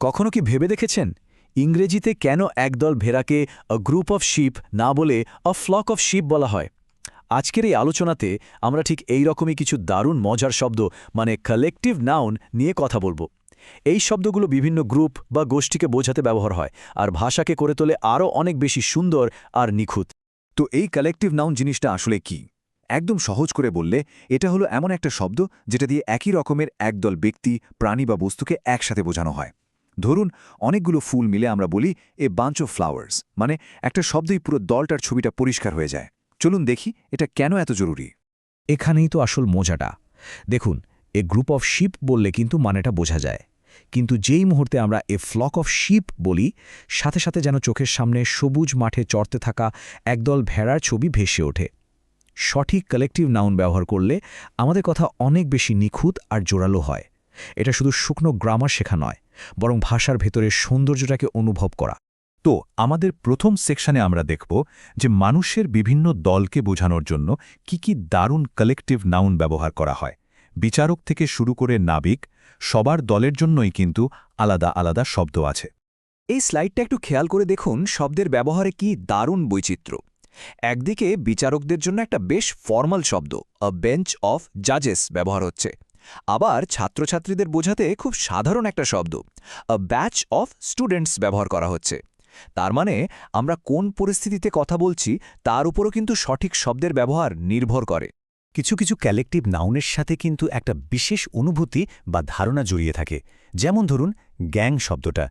কখনো কি ভেবে দেখেছেন ইংরেজিতে কেন একদল ভেড়াকে আ গ্রুপ অফ শিপ না বলে আ ফ্লক অফ শিপ বলা হয়? আজকের এই আলোচনাতে আমরা ঠিক এই রকমই কিছু দারুণ মজার শব্দ মানে কালেকটিভ নাউন নিয়ে কথা বলবো। এই শব্দগুলো বিভিন্ন গ্রুপ বা গোষ্ঠীকে বোঝাতে ব্যবহার হয় আর ভাষাকে করে তোলে আরও অনেক বেশি সুন্দর আর নিখুঁত। তো এই কালেকটিভ নাউন জিনিসটা আসলে কি? একদম সহজ করে বললে এটা হলো এমন একটা শব্দ যেটা দিয়ে একই রকমের একদল ব্যক্তি, প্রাণী বা বস্তুকে একসাথে বোঝানো হয়। ধরুন, অনেকগুলো ফুল মিলে আমরা বলি এ বাঞ্চ অফ ফ্লাওয়ার্স, মানে একটা শব্দই পুরো দলটার ছবিটা পরিষ্কার হয়ে যায়। চলুন দেখি এটা কেন এত জরুরি। এখানেই তো আসল মজাটা। দেখুন, এ গ্রুপ অফ শিপ বললে কিন্তু মানেটা বোঝা যায়, কিন্তু যেই মুহূর্তে আমরা এ ফ্লক অফ শিপ বলি, সাথে সাথে যেন চোখের সামনে সবুজ মাঠে চড়তে থাকা একদল ভেড়ার ছবি ভেসে ওঠে। সঠিক কালেকটিভ নাউন ব্যবহার করলে আমাদের কথা অনেক বেশি নিখুঁত আর জোরালো হয়। এটা শুধু শুকনো গ্রামার শেখা নয়, বরং ভাষার ভেতরের সৌন্দর্যটাকে অনুভব করা। তো আমাদের প্রথম সেকশনে আমরা দেখব যে মানুষের বিভিন্ন দলকে বোঝানোর জন্য কি দারুণ কালেকটিভ নাউন ব্যবহার করা হয়। বিচারক থেকে শুরু করে নাবিক, সবার দলের জন্যই কিন্তু আলাদা আলাদা শব্দ আছে। এই স্লাইডটা একটু খেয়াল করে দেখুন শব্দের ব্যবহারে কি দারুণ বৈচিত্র্য। একদিকে বিচারকদের জন্য একটা বেশ ফর্মাল শব্দ আ বেঞ্চ অফ জাজেস ব্যবহার হচ্ছে, আবার ছাত্রছাত্রীদের বোঝাতে খুব সাধারণ একটা শব্দ আ ব্যাচ অফ স্টুডেন্টস ব্যবহার করা হচ্ছে। তার মানে আমরা কোন পরিস্থিতিতে কথা বলছি তার উপরও কিন্তু সঠিক শব্দের ব্যবহার নির্ভর করে। কিছু কিছু কালেকটিভ নাউনের সাথে কিন্তু একটা বিশেষ অনুভূতি বা ধারণা জড়িয়ে থাকে। যেমন ধরুন গ্যাং শব্দটা,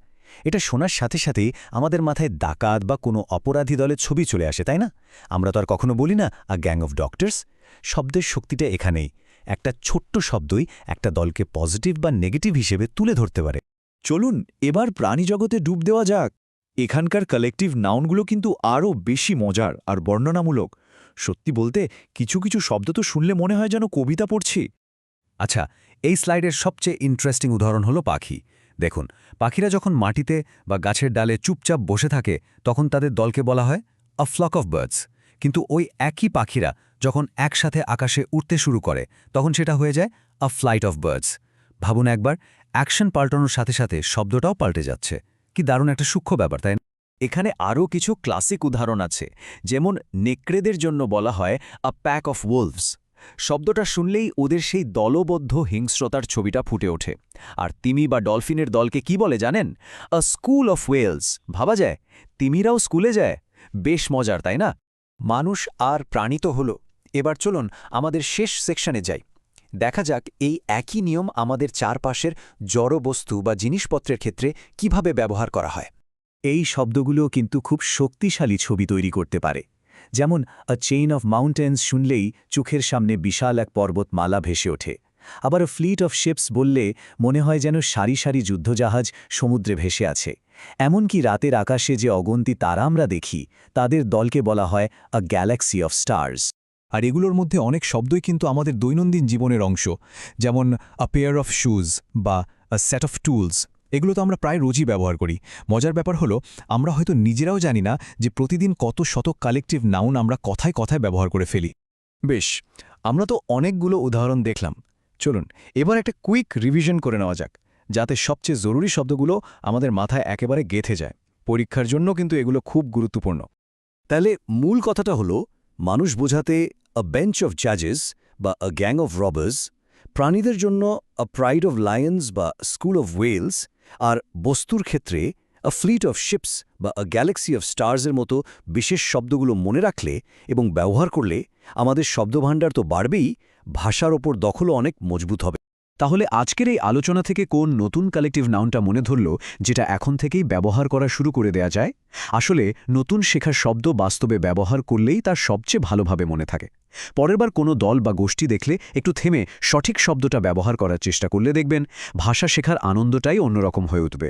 এটা শোনার সাথে সাথেই আমাদের মাথায় ডাকাত বা কোনো অপরাধী দলের ছবি চলে আসে, তাই না? আমরা তো আর কখনো বলি না আ গ্যাং অফ ডক্টরস। শব্দের শক্তিটা এখানেই। একটা ছোট্ট শব্দই একটা দলকে পজিটিভ বা নেগেটিভ হিসেবে তুলে ধরতে পারে। চলুন এবার প্রাণী জগতে ডুব দেওয়া যাক। এখানকার কালেকটিভ নাউনগুলো কিন্তু আরও বেশি মজার আর বর্ণনামূলক। সত্যি বলতে কিছু কিছু শব্দ তো শুনলে মনে হয় যেন কবিতা পড়ছি। আচ্ছা, এই স্লাইডের সবচেয়ে ইন্টারেস্টিং উদাহরণ হলো পাখি। দেখুন, পাখিরা যখন মাটিতে বা গাছের ডালে চুপচাপ বসে থাকে তখন তাদের দলকে বলা হয় আ ফ্লক অফ বার্ডস। কিন্তু ওই একই পাখিরা যখন একসাথে আকাশে উড়তে শুরু করে তখন সেটা হয়ে যায় আ ফ্লাইট অফ বার্ডস। ভাবুন একবার, অ্যাকশন পাল্টানোর সাথে সাথে শব্দটাও পাল্টে যাচ্ছে। কি দারুণ একটা সূক্ষ্ম ব্যাপার, তাই না? এখানে আরও কিছু ক্লাসিক উদাহরণ আছে, যেমন নেকড়েদের জন্য বলা হয় আ প্যাক অফ ওলভস। শব্দটা শুনলেই ওদের সেই দলবদ্ধ হিংস্রতার ছবিটা ফুটে ওঠে। আর তিমি বা ডলফিনের দলকে কি বলে জানেন? আ স্কুল অফ ওয়েলস। ভাবা যায় তিমিরাও স্কুলে যায়। বেশ মজার, তাই না? মানুষ আর প্রাণী তো হলো, এবার চলুন আমাদের শেষ সেকশনে যাই। দেখা যাক এই একই নিয়ম আমাদের চারপাশের জড় বস্তু বা জিনিসপত্রের ক্ষেত্রে কিভাবে ব্যবহার করা হয়। এই শব্দগুলো কিন্তু খুব শক্তিশালী ছবি তৈরি করতে পারে। যেমন আ চেইন অফ মাউন্টেন্স শুনলেই চোখের সামনে বিশাল এক পর্বতমালা ভেসে ওঠে। আবার আ ফ্লিট অফ শিপস বললে মনে হয় যেন সারি সারি যুদ্ধজাহাজ সমুদ্রে ভেসে আছে। এমনকি রাতের আকাশে যে অগন্তি তারা আমরা দেখি, তাদের দলকে বলা হয় আ গ্যালাক্সি অফ স্টার্স। আর এগুলোর মধ্যে অনেক শব্দই কিন্তু আমাদের দৈনন্দিন জীবনের অংশ, যেমন আ পেয়ার অফ শুজ বা আ সেট অফ টুলস। এগুলো তো আমরা প্রায় রোজই ব্যবহার করি। মজার ব্যাপার হলো আমরা হয়তো নিজেরাও জানি না যে প্রতিদিন কত শত কালেকটিভ নাউন আমরা কথায় কথায় ব্যবহার করে ফেলি। বেশ, আমরা তো অনেকগুলো উদাহরণ দেখলাম। চলুন এবার একটা কুইক রিভিশন করে নেওয়া যাক, যাতে সবচেয়ে জরুরি শব্দগুলো আমাদের মাথায় একেবারে গেঁথে যায়। পরীক্ষার জন্য কিন্তু এগুলো খুব গুরুত্বপূর্ণ। তাহলে মূল কথাটা হলো মানুষ বোঝাতে আ বেঞ্চ অফ জাজেস বা আ গ্যাং অফ রবার্স, প্রাণীদের জন্য আ প্রাইড অফ লায়ন্স বা স্কুল অফ ওয়েলস, আর বস্তুর ক্ষেত্রে আ ফ্লিট অফ শিপস বা আ গ্যালাক্সি অফ স্টার্সের মতো বিশেষ শব্দগুলো মনে রাখলে এবং ব্যবহার করলে আমাদের শব্দভাণ্ডার তো বাড়বেই, ভাষার ওপর দখলও অনেক মজবুত হবে। তাহলে আজকের এই আলোচনা থেকে কোন নতুন কালেকটিভ নাউনটা মনে ধরল যেটা এখন থেকেই ব্যবহার করা শুরু করে দেয়া যায়? আসলে নতুন শেখার শব্দ বাস্তবে ব্যবহার করলেই তার সবচেয়ে ভালোভাবে মনে থাকে। পরের বার কোনো দল বা গোষ্ঠী দেখলে একটু থেমে সঠিক শব্দটা ব্যবহার করার চেষ্টা করলে দেখবেন ভাষা শেখার আনন্দটাই অন্যরকম হয়ে উঠবে।